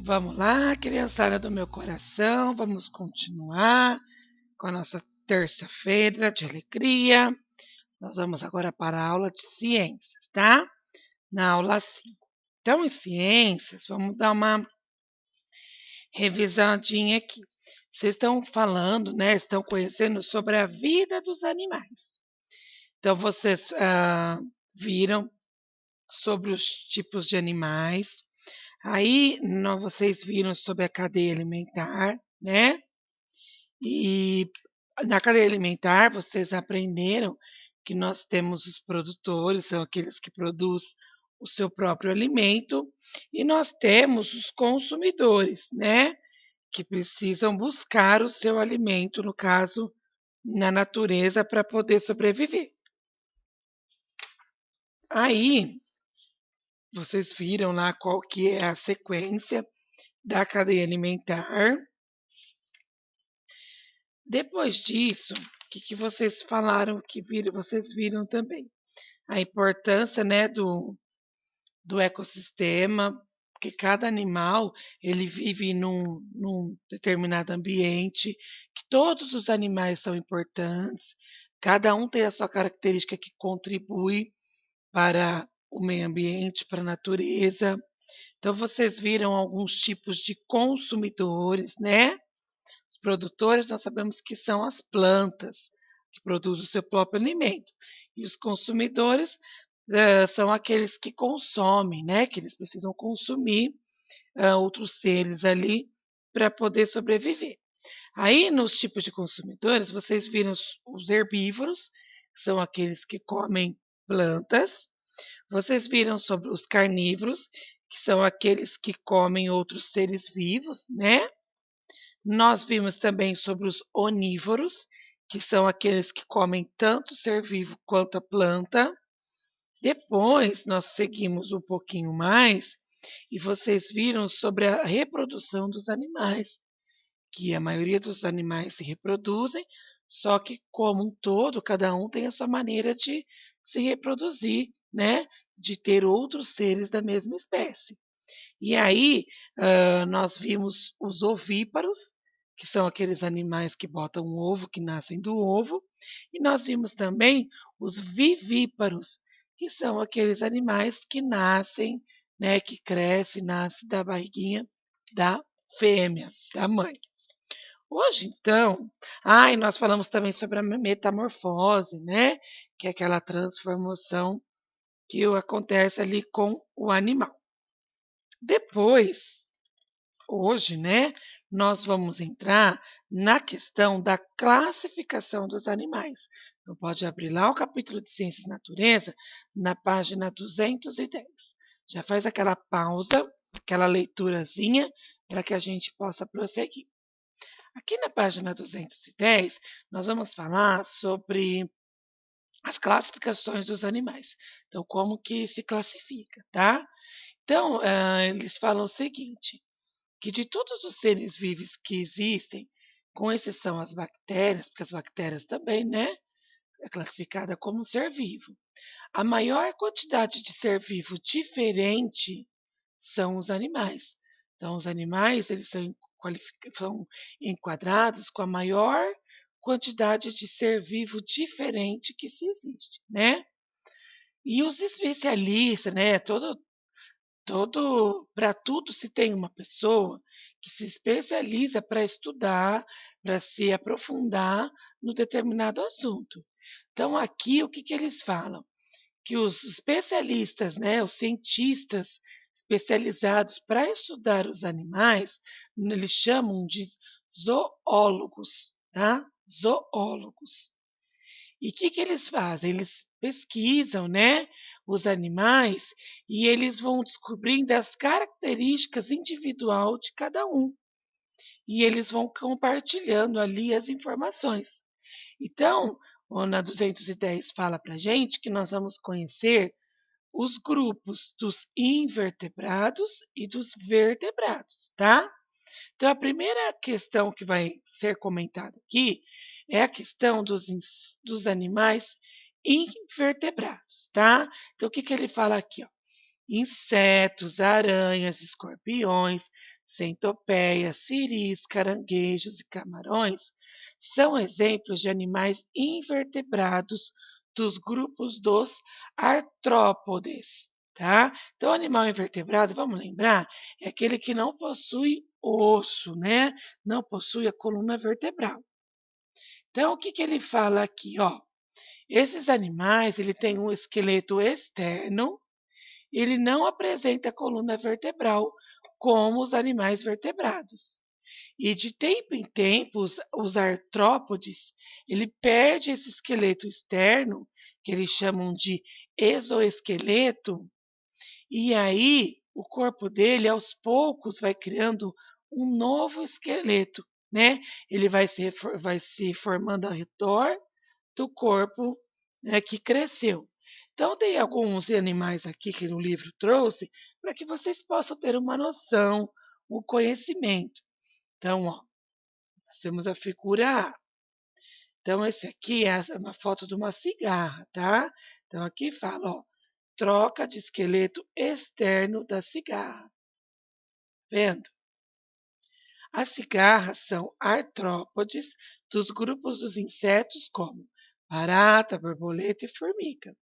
Vamos lá, criançada do meu coração, vamos continuar com a nossa terça-feira de alegria. Nós vamos agora para a aula de ciências, tá? Na aula 5. Então, em ciências, vamos dar uma revisadinha aqui. Vocês estão falando, né? Estão conhecendo sobre a vida dos animais. Então, vocês viram sobre os tipos de animais. Aí vocês viram sobre a cadeia alimentar, né? E na cadeia alimentar vocês aprenderam que nós temos os produtores, são aqueles que produzem o seu próprio alimento, e nós temos os consumidores, né? Que precisam buscar o seu alimento, no caso, na natureza, para poder sobreviver. Aí vocês viram lá qual que é a sequência da cadeia alimentar. Depois disso, o que vocês falaram que viram, vocês viram também? A importância, né, do ecossistema, porque cada animal ele vive num determinado ambiente, que todos os animais são importantes, cada um tem a sua característica que contribui para o meio ambiente, para a natureza. Então, vocês viram alguns tipos de consumidores, né? Os produtores nós sabemos que são as plantas, que produzem o seu próprio alimento. E os consumidores são aqueles que consomem, né? Que eles precisam consumir outros seres ali para poder sobreviver. Aí, nos tipos de consumidores, vocês viram os herbívoros, que são aqueles que comem plantas. Vocês viram sobre os carnívoros, que são aqueles que comem outros seres vivos, né? Nós vimos também sobre os onívoros, que são aqueles que comem tanto ser vivo quanto a planta. Depois nós seguimos um pouquinho mais e vocês viram sobre a reprodução dos animais, que a maioria dos animais se reproduzem, só que como um todo, cada um tem a sua maneira de se reproduzir, né? De ter outros seres da mesma espécie. E aí, nós vimos os ovíparos, que são aqueles animais que botam um ovo, que nascem do ovo, e nós vimos também os vivíparos, que são aqueles animais que nascem, né, que crescem, nascem da barriguinha da fêmea, da mãe. Hoje, então, e nós falamos também sobre a metamorfose, né, que é aquela transformação que acontece ali com o animal. Depois, hoje, né, nós vamos entrar na questão da classificação dos animais. Então, pode abrir lá o capítulo de Ciências e Natureza, na página 210. Já faz aquela pausa, aquela leiturazinha, para que a gente possa prosseguir. Aqui na página 210, nós vamos falar sobre as classificações dos animais. Então, como que se classifica, tá? Então, eles falam o seguinte: que de todos os seres vivos que existem, com exceção as bactérias, porque as bactérias também, né, é classificada como ser vivo. A maior quantidade de ser vivo diferente são os animais. Então, os animais eles são enquadrados com a maior quantidade de ser vivo diferente que se existe, né? E os especialistas, né, todo para tudo se tem uma pessoa que se especializa para estudar, para se aprofundar no determinado assunto. Então, aqui, o que, que eles falam? Que os especialistas, né, os cientistas especializados para estudar os animais, eles chamam de zoólogos, tá? Zoólogos. E o que, que eles fazem? Eles pesquisam, né, os animais e eles vão descobrindo as características individual de cada um. E eles vão compartilhando ali as informações. Então, na 210 fala para a gente que nós vamos conhecer os grupos dos invertebrados e dos vertebrados, tá? Então, a primeira questão que vai ser comentada aqui é a questão dos animais invertebrados, tá? Então, o que, que ele fala aqui? Ó? Insetos, aranhas, escorpiões, Centopeias, siris, caranguejos e camarões são exemplos de animais invertebrados dos grupos dos artrópodes, tá? Então, animal invertebrado, vamos lembrar, é aquele que não possui osso, né? Não possui a coluna vertebral. Então, o que que ele fala aqui, ó? Esses animais, ele tem um esqueleto externo, ele não apresenta coluna vertebral, como os animais vertebrados. E de tempo em tempo, os artrópodes, ele perde esse esqueleto externo, que eles chamam de exoesqueleto, e aí o corpo dele, aos poucos, vai criando um novo esqueleto, né? Ele vai se formando ao redor do corpo, né, que cresceu. Então, tem alguns animais aqui que no livro trouxe para que vocês possam ter uma noção, um conhecimento. Então, ó, nós temos a figura A. Então, esse aqui é uma foto de uma cigarra, tá? Então, aqui fala, ó, troca de esqueleto externo da cigarra. Vendo? As cigarras são artrópodes dos grupos dos insetos como barata, borboleta e formiga.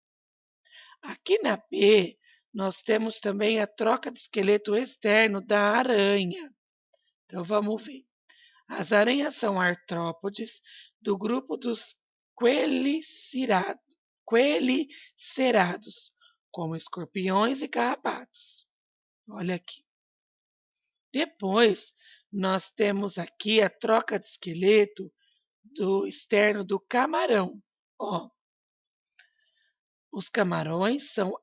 Aqui na B, nós temos também a troca de esqueleto externo da aranha. Então vamos ver. As aranhas são artrópodes do grupo dos quelicerados, como escorpiões e carrapatos. Olha aqui. Depois, nós temos aqui a troca de esqueleto do externo do camarão. Ó, os camarões são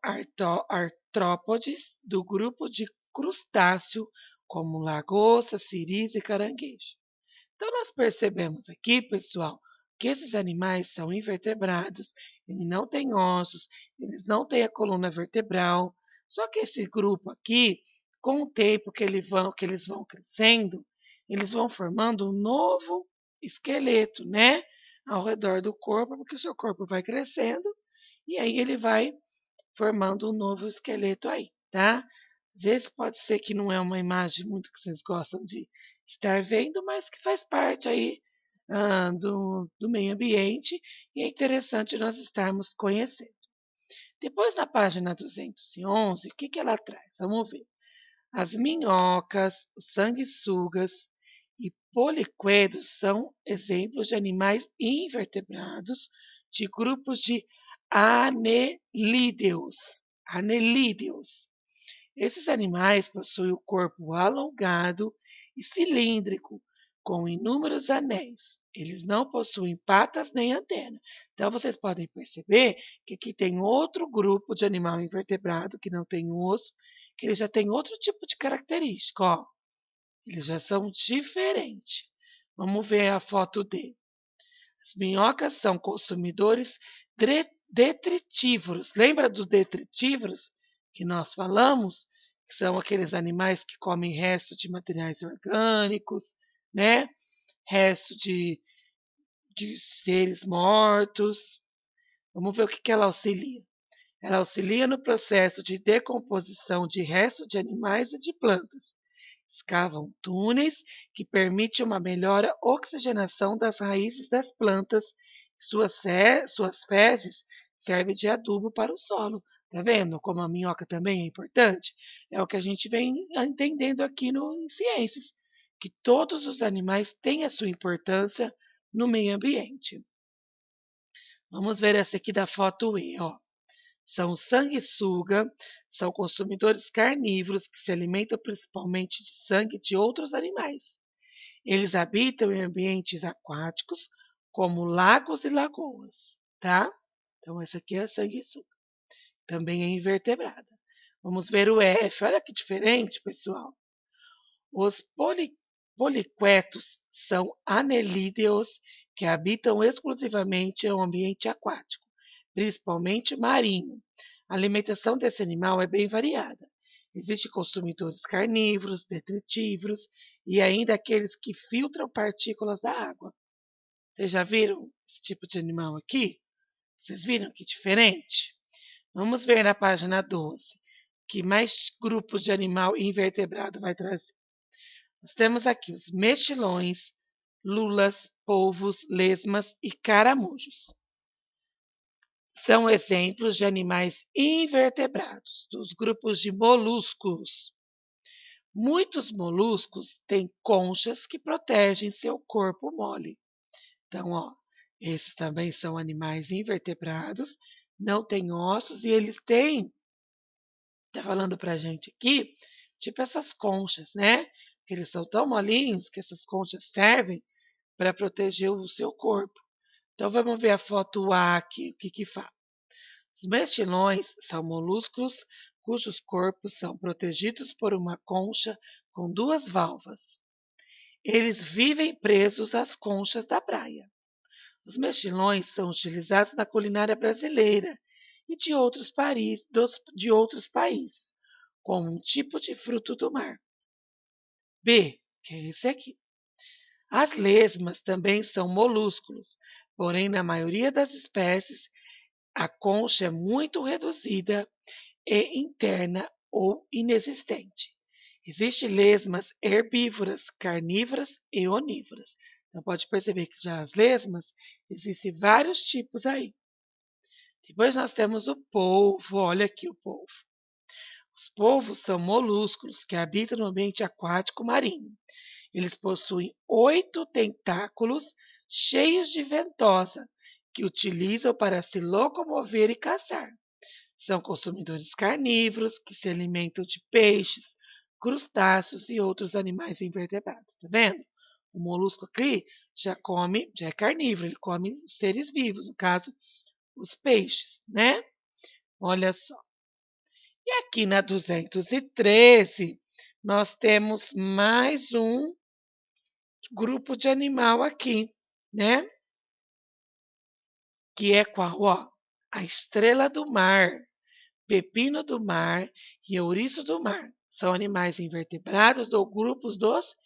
artrópodes do grupo de crustáceo, como lagosta, siris e caranguejo. Então, nós percebemos aqui, pessoal, que esses animais são invertebrados, eles não têm ossos, eles não têm a coluna vertebral. Só que esse grupo aqui, com o tempo que eles vão crescendo, eles vão formando um novo esqueleto, né? Ao redor do corpo, porque o seu corpo vai crescendo e aí ele vai formando um novo esqueleto aí, tá? Às vezes pode ser que não é uma imagem muito que vocês gostam de estar vendo, mas que faz parte aí do meio ambiente e é interessante nós estarmos conhecendo. Depois na página 211, o que que ela traz? Vamos ver. As minhocas, os sanguessugas e poliquetos são exemplos de animais invertebrados de grupos de anelídeos. Anelídeos. Esses animais possuem o corpo alongado e cilíndrico, com inúmeros anéis. Eles não possuem patas nem antena. Então, vocês podem perceber que aqui tem outro grupo de animal invertebrado que não tem osso, que ele já tem outro tipo de característica. Ó. Eles já são diferentes. Vamos ver a foto dele. As minhocas são consumidores detritívoros. Lembra dos detritívoros que nós falamos? Que são aqueles animais que comem resto de materiais orgânicos, né? Resto de seres mortos. Vamos ver o que que ela auxilia. Ela auxilia no processo de decomposição de restos de animais e de plantas. Escavam túneis que permitem uma melhor oxigenação das raízes das plantas. Suas fezes servem de adubo para o solo. Tá vendo como a minhoca também é importante? É o que a gente vem entendendo aqui no em ciências, que todos os animais têm a sua importância no meio ambiente. Vamos ver essa aqui da foto E, ó. São sanguessuga, são consumidores carnívoros que se alimentam principalmente de sangue de outros animais. Eles habitam em ambientes aquáticos, como lagos e lagoas, tá? Então, essa aqui é a sanguessuga. Também é invertebrada. Vamos ver o F. Olha que diferente, pessoal. Os poliquetos são anelídeos que habitam exclusivamente em um ambiente aquático, principalmente marinho. A alimentação desse animal é bem variada. Existem consumidores carnívoros, detritívoros e ainda aqueles que filtram partículas da água. Vocês já viram esse tipo de animal aqui? Vocês viram que diferente? Vamos ver na página 12, que mais grupos de animal invertebrado vai trazer. Nós temos aqui os mexilhões, lulas, polvos, lesmas e caramujos. São exemplos de animais invertebrados, dos grupos de moluscos. Muitos moluscos têm conchas que protegem seu corpo mole. Então, esses também são animais invertebrados, não têm ossos e eles têm, está falando para a gente aqui, tipo essas conchas, né? Eles são tão molinhos que essas conchas servem para proteger o seu corpo. Então, vamos ver a foto A aqui, o que que fala. Os mexilhões são molúsculos cujos corpos são protegidos por uma concha com duas valvas. Eles vivem presos às conchas da praia. Os mexilhões são utilizados na culinária brasileira e de outros países, como um tipo de fruto do mar. B, que é esse aqui. As lesmas também são molúsculos, porém, na maioria das espécies, a concha é muito reduzida e interna ou inexistente. Existem lesmas herbívoras, carnívoras e onívoras. Então, pode perceber que já as lesmas, existem vários tipos aí. Depois nós temos o polvo, olha aqui o polvo. Os polvos são molúsculos que habitam no ambiente aquático marinho. Eles possuem 8 tentáculos cheios de ventosa, que utilizam para se locomover e caçar. São consumidores carnívoros que se alimentam de peixes, crustáceos e outros animais invertebrados. Tá vendo? O molusco aqui já é carnívoro, ele come os seres vivos, no caso, os peixes, né? Olha só. E aqui na 213, nós temos mais um grupo de animal aqui, né? Que é qual? A estrela do mar, pepino do mar e ouriço do mar. São animais invertebrados do grupo dos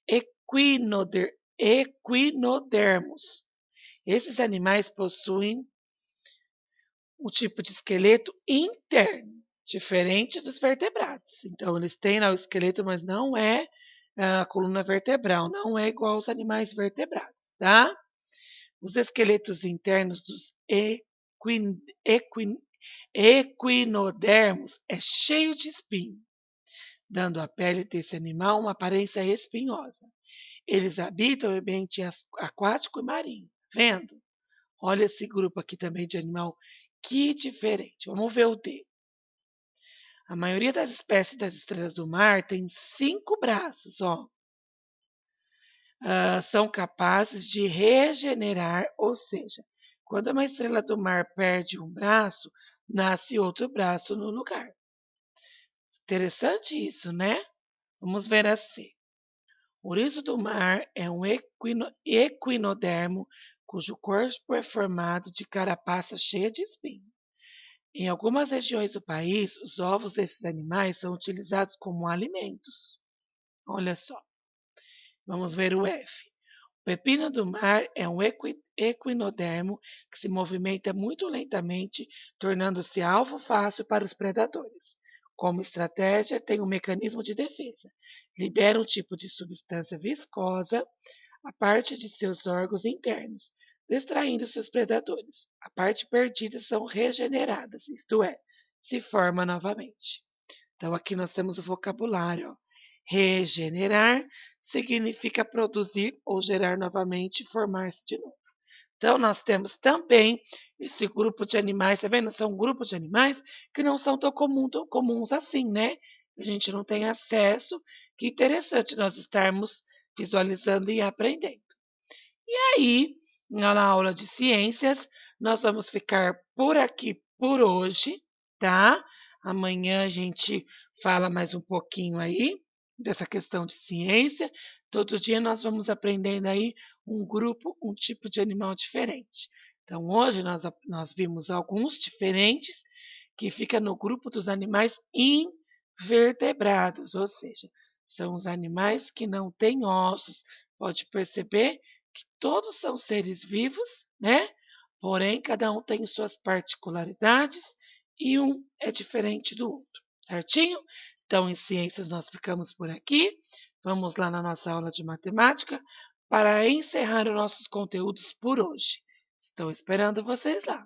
equinodermos. Esses animais possuem um tipo de esqueleto interno, diferente dos vertebrados. Então, eles têm lá o esqueleto, mas não é a coluna vertebral, não é igual aos animais vertebrados, tá? Os esqueletos internos dos equinodermos é cheio de espinho, dando à pele desse animal uma aparência espinhosa. Eles habitam o ambiente aquático e marinho, tá vendo? Olha esse grupo aqui também de animal, que diferente. Vamos ver o D. A maioria das espécies das estrelas do mar tem 5 braços, são capazes de regenerar, ou seja, quando uma estrela do mar perde um braço, nasce outro braço no lugar. Interessante isso, né? Vamos ver a C. O ouriço do mar é um equinodermo cujo corpo é formado de carapaça cheia de espinhos. Em algumas regiões do país, os ovos desses animais são utilizados como alimentos. Olha só. Vamos ver o F. O pepino do mar é um equinodermo que se movimenta muito lentamente, tornando-se alvo fácil para os predadores. Como estratégia, tem um mecanismo de defesa. Libera um tipo de substância viscosa a parte de seus órgãos internos, distraindo seus predadores. A parte perdida são regeneradas, isto é, se forma novamente. Então, aqui nós temos o vocabulário. Regenerar significa produzir ou gerar novamente e formar-se de novo. Então, nós temos também esse grupo de animais, tá vendo? São um grupo de animais que não são tão comuns assim, né? A gente não tem acesso. Que interessante nós estarmos visualizando e aprendendo. E aí, na aula de ciências, nós vamos ficar por aqui por hoje, tá? Amanhã a gente fala mais um pouquinho aí dessa questão de ciência. Todo dia nós vamos aprendendo aí um grupo, um tipo de animal diferente. Então, hoje nós vimos alguns diferentes que fica no grupo dos animais invertebrados, ou seja, são os animais que não têm ossos. Pode perceber que todos são seres vivos, né? Porém, cada um tem suas particularidades e um é diferente do outro, certinho? Então, em ciências nós ficamos por aqui. Vamos lá na nossa aula de matemática para encerrar os nossos conteúdos por hoje. Estou esperando vocês lá.